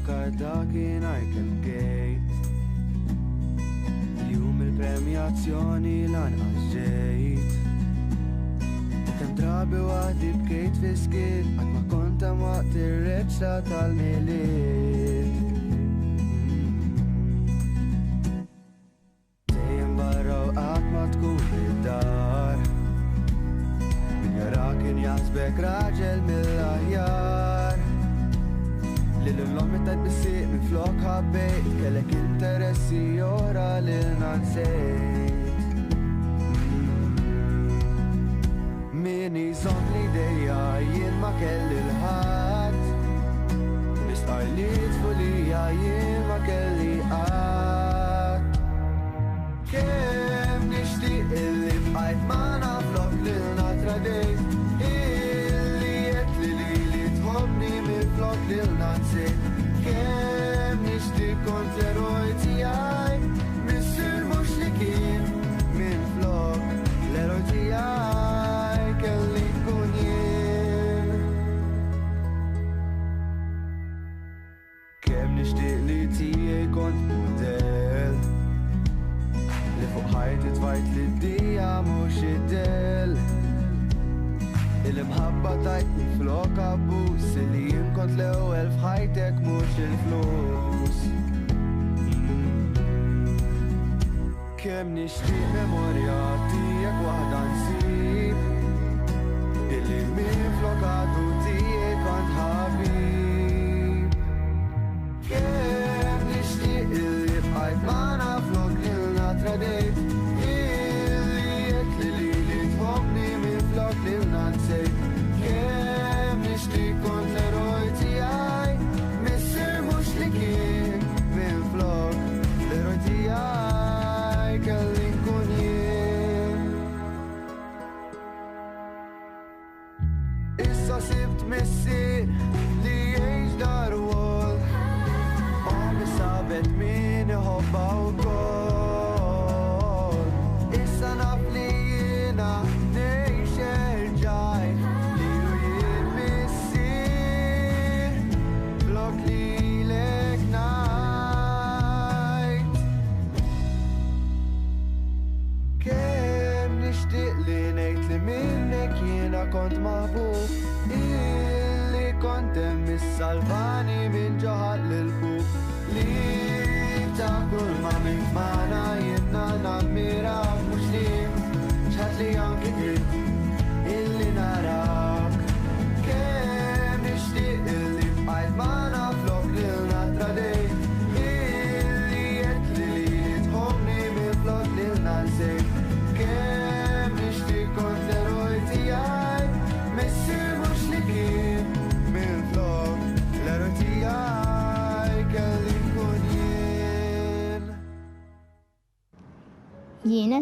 Niftakar dakinhar kemm bkejt Jum il-premjazzjoni lanqas ġejt U kemm drabi waħdi bkejt fi skit Qatt ma kont hemm waqt ir-reċċa tal-miliet Dejjem barra u qatt ma tkun fid-dar Min jara kien jaħsbek raġel mill-aħjar Li l-lommi tajt bis-sieq minn flok ħabbejt Kellek interessi oħra li nansejt Min jżomm l-idejja jien ma kelli l-ħadd L-istqarliet fulija jien ma kelli qatt Kemm nixtieq illi bqajt magħna flok lilna tradejt Illi qed li tħobbni minflok lilna nsejt Kemm nixtieq kont l-eroj tiegħi Missier mhux li kien minflok l-eroj tiegħi kelli nkun jien Kemm nixtieq li tiegħi kont mudell Li fuq ħajti tfajt li d-dija mhux id-del Il-imħabba tajt flok abbuż Li jien kont l-ewwel f'ħajtek mhux il-flus Kemm nixtieq memorja tiegħek waħda nsib Illi minflok għadu tiegħi kont ħabib Kemm nixtieq illi bqajt magħna flok lilna tradejt Illi qed li tħobbni minflok lilna nsejt Kemm nixtieq kont l-eroj tiegħi Missier mhux li kien minflok l-eroj tiegħi kelli nkun jien Issa sibt missier li jgħix dar wol Ommi sabet min iħobba wkoll Issa naf li jiena ngħix erġaj Lilu jien missier flok lilek ngħid Kemm nixtieq li ngħid li minnek jiena kont maħbub Illi kont hemm issalvani minn ġoħad lil fuq Li ta' kull ma minn magħna jiena nammirak mhux li x'ħadd li anki trid illi narak Kemm nixtieq illi bqajt magħna flok lilna tradejt Illi qed li tħobbni minflok lilna nsejt Kemm nixtieq kont l-eroj tiegħi Missier mhux li kien minflok l-eroj tiegħi kelli nkun jien Jiena